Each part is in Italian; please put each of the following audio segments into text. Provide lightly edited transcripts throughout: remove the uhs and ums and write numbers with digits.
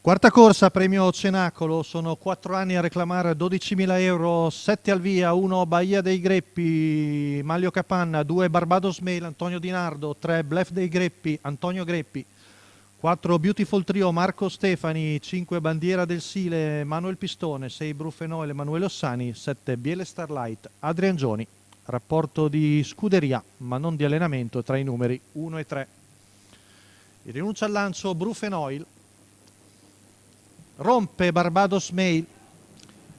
Quarta corsa, premio Cenacolo, sono 4 anni a reclamare 12.000 euro, 7 al via, 1 Bahia dei Greppi, Maglio Capanna, 2 Barbados Mail, Antonio Di Nardo, 3 Bluff dei Greppi, Antonio Greppi, 4 Beautiful Trio, Marco Stefani, 5 Bandiera del Sile, Manuel Pistone, 6 Brufenole, Emanuele Ossani, 7 Biele Starlight, Adrian Gioni. Rapporto di scuderia, ma non di allenamento, tra i numeri 1 e 3. Il rinuncia al lancio Brufenoil. Rompe Barbados Mail.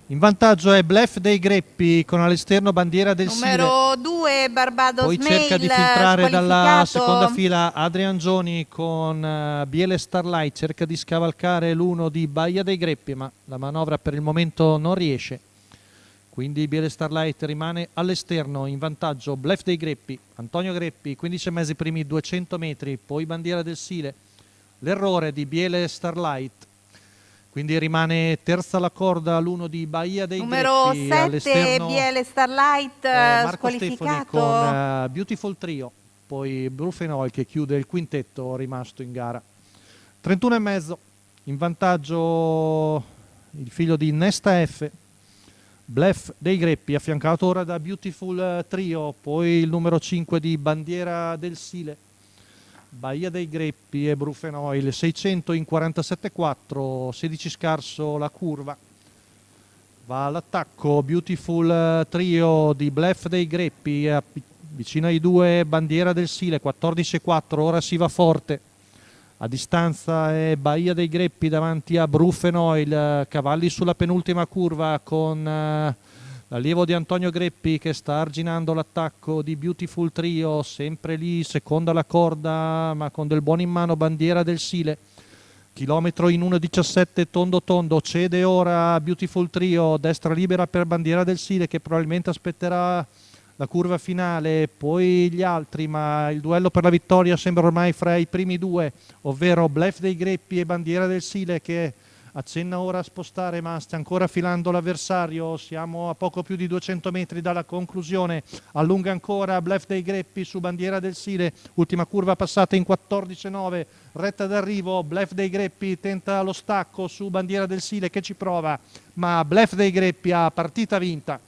In vantaggio è Bluff dei Greppi con all'esterno Bandiera del Sile. Numero 2 Barbados Poi Mail, cerca di filtrare dalla squalificato. seconda fila Adrian Gioni con Biele Starlight, cerca di scavalcare l'1 di Bahia dei Greppi, ma la manovra per il momento non riesce. Quindi Biele Starlight rimane all'esterno, in vantaggio Bluff dei Greppi, Antonio Greppi, 15 e mezzo i primi 200 metri, poi Bandiera del Sile. L'errore di Biele Starlight. Quindi rimane terza la corda l'1 di Bahia dei Numero Greppi. 7 All'esterno Biele Starlight, Marco Stefani squalificato. con Beautiful Trio. Poi Brufenol che chiude il quintetto rimasto in gara. 31 e mezzo. In vantaggio il figlio di Nesta F. Bluff dei Greppi, affiancato ora da Beautiful Trio. Poi il numero 5 di Bandiera del Sile. Bahia dei Greppi e Brufenoil, 600 in 47,4, 16 scarso la curva. Va all'attacco Beautiful Trio di Bluff dei Greppi, vicino ai 2 Bandiera del Sile, 14,4, ora si va forte. A distanza è Bahia dei Greppi davanti a Brufenoil, cavalli sulla penultima curva con l'allievo di Antonio Greppi che sta arginando l'attacco di Beautiful Trio, sempre lì, seconda la corda ma con del buono in mano Bandiera del Sile. Chilometro in 1,17 tondo tondo, cede ora Beautiful Trio, destra libera per Bandiera del Sile che probabilmente aspetterà la curva finale, poi gli altri, ma il duello per la vittoria sembra ormai fra i primi due, ovvero Bluff dei Greppi e Bandiera del Sile che accenna ora a spostare ma sta ancora filando l'avversario. Siamo a poco più di 200 metri dalla conclusione, allunga ancora Bluff dei Greppi su Bandiera del Sile, ultima curva passata in 14,9, retta d'arrivo, Bluff dei Greppi tenta lo stacco su Bandiera del Sile che ci prova, ma Bluff dei Greppi ha partita vinta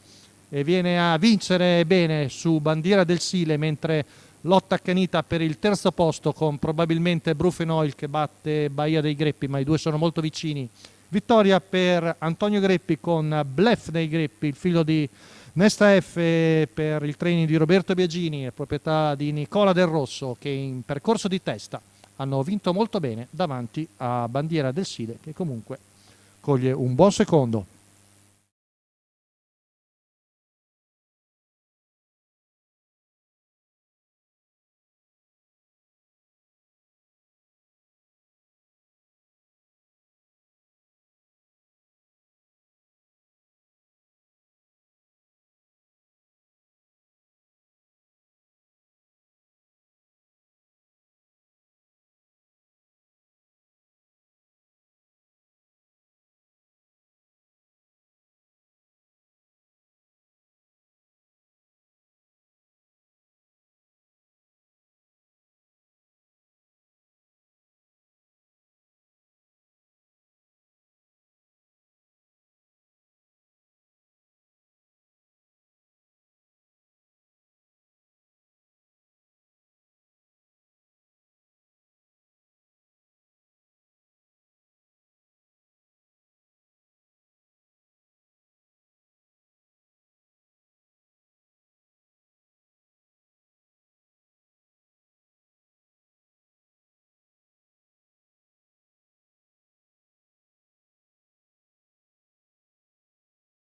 e viene a vincere bene su Bandiera del Sile, mentre lotta accanita per il terzo posto con probabilmente Brufenoil che batte Bahia dei Greppi, ma i due sono molto vicini. Vittoria per Antonio Greppi con Bluff dei Greppi, il figlio di Nesta F, per il training di Roberto Biagini, proprietà di Nicola Del Rosso, che in percorso di testa hanno vinto molto bene davanti a Bandiera del Sile che comunque coglie un buon secondo.